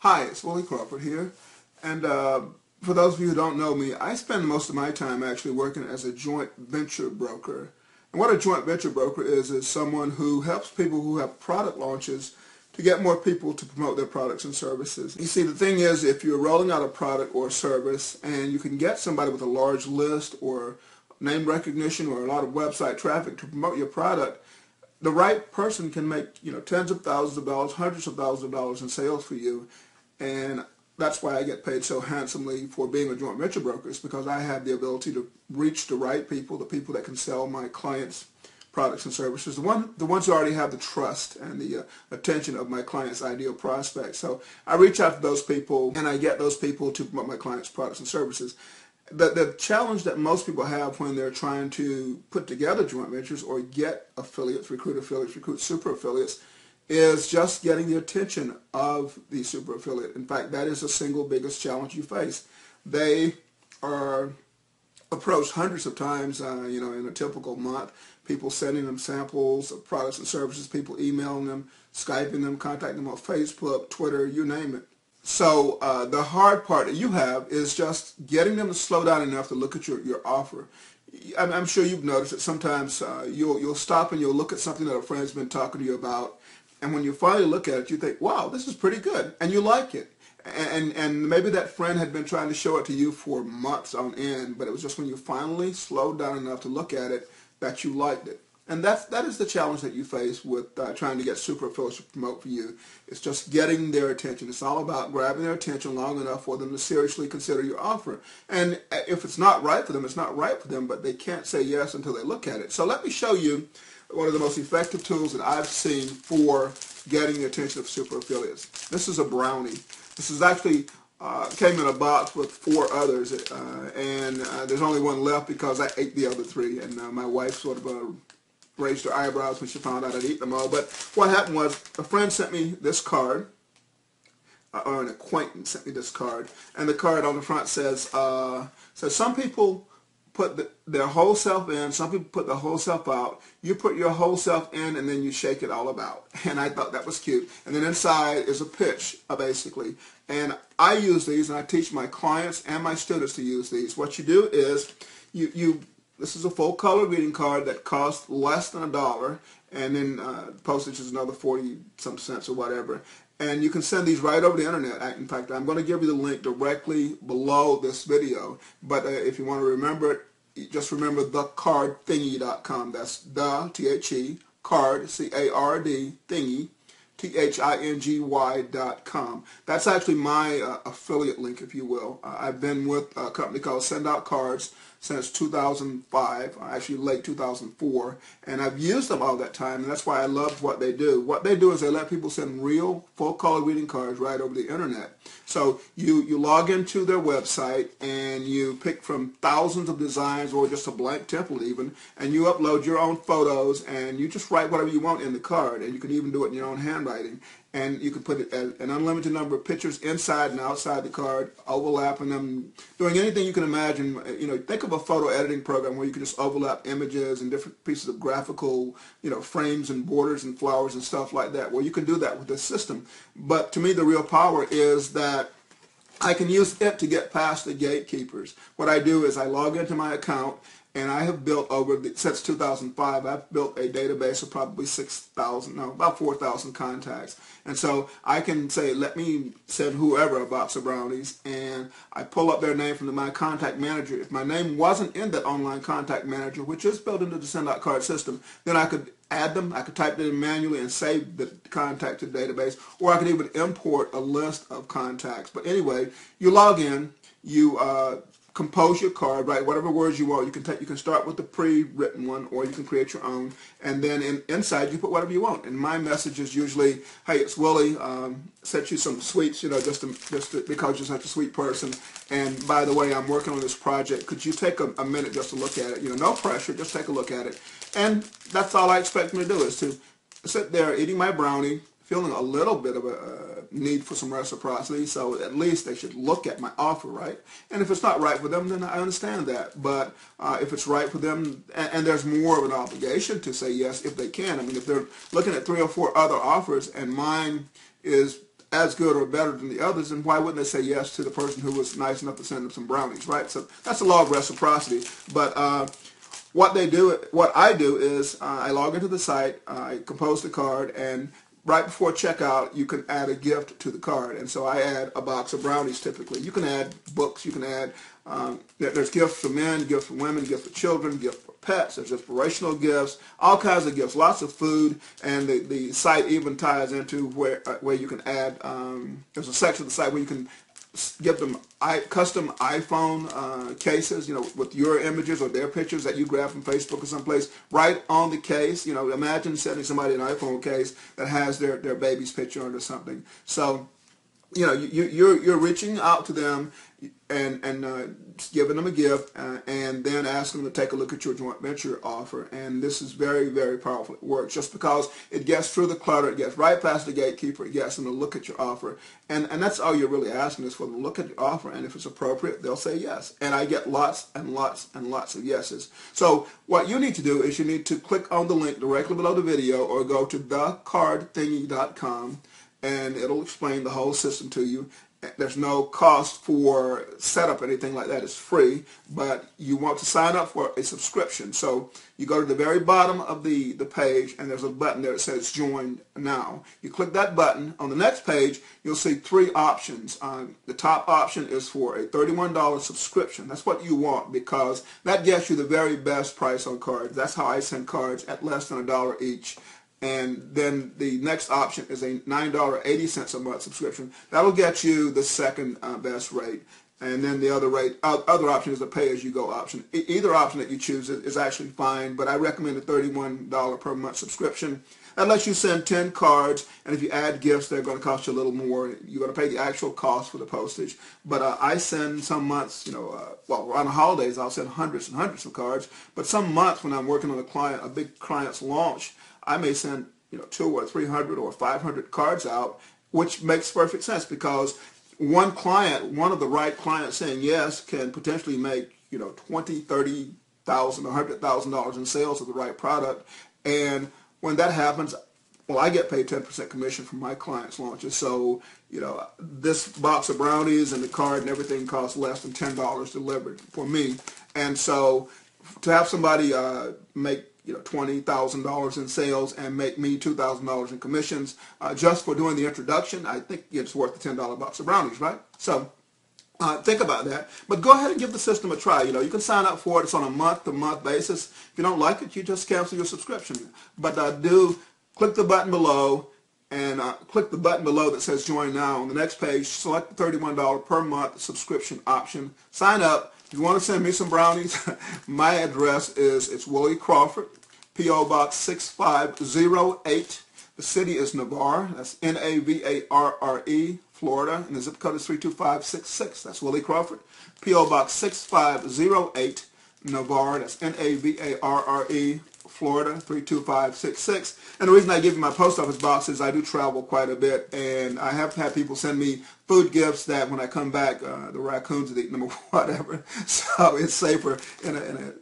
Hi, it's Willie Crawford here, and for those of you who don't know me, I spend most of my time actually working as a joint venture broker. And what a joint venture broker is someone who helps people who have product launches to get more people to promote their products and services. You see, the thing is, if you're rolling out a product or a service and you can get somebody with a large list or name recognition or a lot of website traffic to promote your product, the right person can make, tens of thousands of dollars, hundreds of thousands of dollars in sales for you. And that's why I get paid so handsomely for being a joint venture broker, is because I have the ability to reach the right people, the people that can sell my clients' products and services, the ones who already have the trust and the attention of my clients' ideal prospects. So I reach out to those people and I get those people to promote my clients' products and services. The challenge that most people have when they're trying to put together joint ventures or get affiliates, recruit super affiliates, is just getting the attention of the super affiliate. In fact, that is the single biggest challenge you face. They are approached hundreds of times, in a typical month. People sending them samples of products and services, people emailing them, Skyping them, contacting them on Facebook, Twitter, you name it. So the hard part that you have is just getting them to slow down enough to look at your offer. I'm sure you've noticed that sometimes you'll stop and you'll look at something that a friend's been talking to you about, and when you finally look at it, you think, wow, this is pretty good, and you like it. And maybe that friend had been trying to show it to you for months on end, but it was just when you finally slowed down enough to look at it that you liked it. And that is the challenge that you face with trying to get super affiliates to promote for you. It's just getting their attention. It's all about grabbing their attention long enough for them to seriously consider your offer. And if it's not right for them, it's not right for them, but they can't say yes until they look at it. So let me show you one of the most effective tools that I've seen for getting the attention of super affiliates. This is a brownie. This is actually came in a box with 4 others, and there's only one left because I ate the other 3, and my wife sort of raised her eyebrows when she found out I'd eat them all. But what happened was a friend sent me this card, or an acquaintance sent me this card, and the card on the front says some people put their whole self in, some people put the whole self out. You put your whole self in and then you shake it all about. And I thought that was cute. And then inside is a pitch, basically. And I use these, and I teach my clients and my students to use these. What you do is this is a full color greeting card that costs less than $1, and then postage is another 40-some cents or whatever. And you can send these right over the internet. In fact, I'm going to give you the link directly below this video. But if you want to remember it, just remember thecardthingy.com. That's the, T-H-E, card, C-A-R-D, thingy, T-H-I-N-G-Y.com. That's actually my affiliate link, if you will. I've been with a company called Send Out Cards since 2005, actually late 2004, and I've used them all that time, and that's why I love what they do. What they do is they let people send real full-color greeting cards right over the internet. So you log into their website, and you pick from thousands of designs or just a blank template even, and you upload your own photos, and you just write whatever you want in the card, and you can even do it in your own handwriting. And you can put an unlimited number of pictures inside and outside the card, overlapping them, doing anything you can imagine. Think of a photo editing program where you can just overlap images and different pieces of graphical, frames and borders and flowers and stuff like that. Well, you can do that with this system. But to me, the real power is that I can use it to get past the gatekeepers. What I do is I log into my account, and I have built since 2005, I've built a database of probably about 4,000 contacts. And so I can say, let me send whoever a box of brownies, and I pull up their name from my contact manager. If my name wasn't in that online contact manager, which is built into the Send Out Card system, then I could add them, I could type it in manually and save the contact to the database, or I could even import a list of contacts. But anyway, you log in, you compose your card, write whatever words you want. You can start with the pre-written one, or you can create your own, and then inside you put whatever you want. And my message is usually, hey, it's Willie, sent you some sweets, just because you're such a sweet person. And by the way, I'm working on this project. Could you take a minute just to look at it? No pressure, just take a look at it. And that's all I expect them to do, is to sit there eating my brownie, feeling a little bit of a need for some reciprocity, so at least they should look at my offer, right? And if it's not right for them, then I understand that. But if it's right for them, and there's more of an obligation to say yes if they can. I mean, if they're looking at 3 or 4 other offers and mine is as good or better than the others, and why wouldn't they say yes to the person who was nice enough to send them some brownies, right? So that's the law of reciprocity. But what I do is I log into the site, I compose the card, and right before checkout, you can add a gift to the card. And so I add a box of brownies typically. You can add books, you can add, there's gifts for men, gifts for women, gifts for children, gifts for pets, there's inspirational gifts, all kinds of gifts, lots of food, and the site even ties into where you can add, there's a section of the site where you can give them custom iPhone cases, with your images or their pictures that you grab from Facebook or someplace, right on the case. Imagine sending somebody an iPhone case that has their baby's picture on it or something. So, you're reaching out to them and giving them a gift, and then asking them to take a look at your joint venture offer. And this is very, very powerful. It works just because it gets through the clutter, it gets right past the gatekeeper, it gets them to look at your offer. And that's all you're really asking is for them to look at the offer, and if it's appropriate, they'll say yes. And I get lots and lots and lots of yeses. So what you need to do is you need to click on the link directly below the video, or go to thecardthingy.com, and it'll explain the whole system to you. There's no cost for setup or anything like that. It's free, but you want to sign up for a subscription. So you go to the very bottom of the page, and there's a button there that says Join Now. You click that button. On the next page, you'll see three options. The top option is for a $31 subscription. That's what you want, because that gets you the very best price on cards. That's how I send cards at less than $1 each. And then the next option is a $9.80 a month subscription. That'll get you the second best rate. And then the other option is a pay-as-you-go option. Either option that you choose is actually fine, but I recommend a $31 per month subscription. That lets you send 10 cards, and if you add gifts, they're going to cost you a little more. You're going to pay the actual cost for the postage. But I send some months, around the holidays, I'll send hundreds and hundreds of cards. But some months when I'm working on a big client's launch, I may send 200 or 300 or 500 cards out, which makes perfect sense, because one of the right clients saying yes can potentially make $20,000, $30,000, $100,000 in sales of the right product. And when that happens, well, I get paid 10% commission from my clients' launches. So this box of brownies and the card and everything costs less than $10 delivered for me. And so to have somebody make $20,000 in sales and make me $2,000 in commissions just for doing the introduction, I think it's worth the $10 box of brownies, right? So think about that. But go ahead and give the system a try. You can sign up for it. It's on a month-to-month basis. If you don't like it, you just cancel your subscription. But do click the button below, and click the button below that says Join Now. On the next page, select the $31 per month subscription option. Sign up. If you want to send me some brownies, my address it's Willie Crawford, P.O. Box 6508. The city is Navarre. That's Navarre, Florida, and the zip code is 32566. That's Willie Crawford, P.O. Box 6508, Navarre. That's Navarre, Florida, 32566. And the reason I give you my post office box is I do travel quite a bit, and I have had people send me food gifts that when I come back, the raccoons have eaten them or whatever. So it's safer in a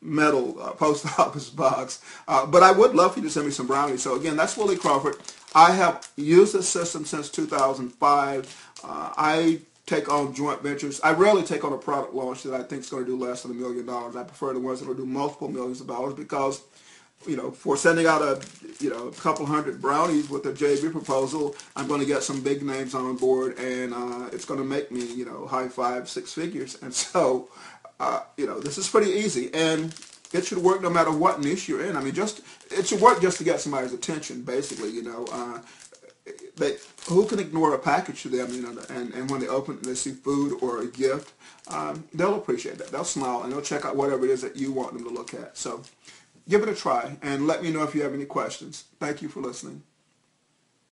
metal post office box. But I would love for you to send me some brownies. So again, that's Willie Crawford. I have used this system since 2005. I take on joint ventures. I rarely take on a product launch that I think is going to do less than $1 million. I prefer the ones that will do multiple millions of dollars, because for sending out a couple hundred brownies with a JV proposal, I'm going to get some big names on board, and it's going to make me high five, six figures. And so this is pretty easy, and it should work no matter what niche you're in. I mean, it should work just to get somebody's attention, basically. Who can ignore a package to them? And when they open it, they see food or a gift, they'll appreciate that. They'll smile, and they'll check out whatever it is that you want them to look at. So give it a try, and let me know if you have any questions. Thank you for listening.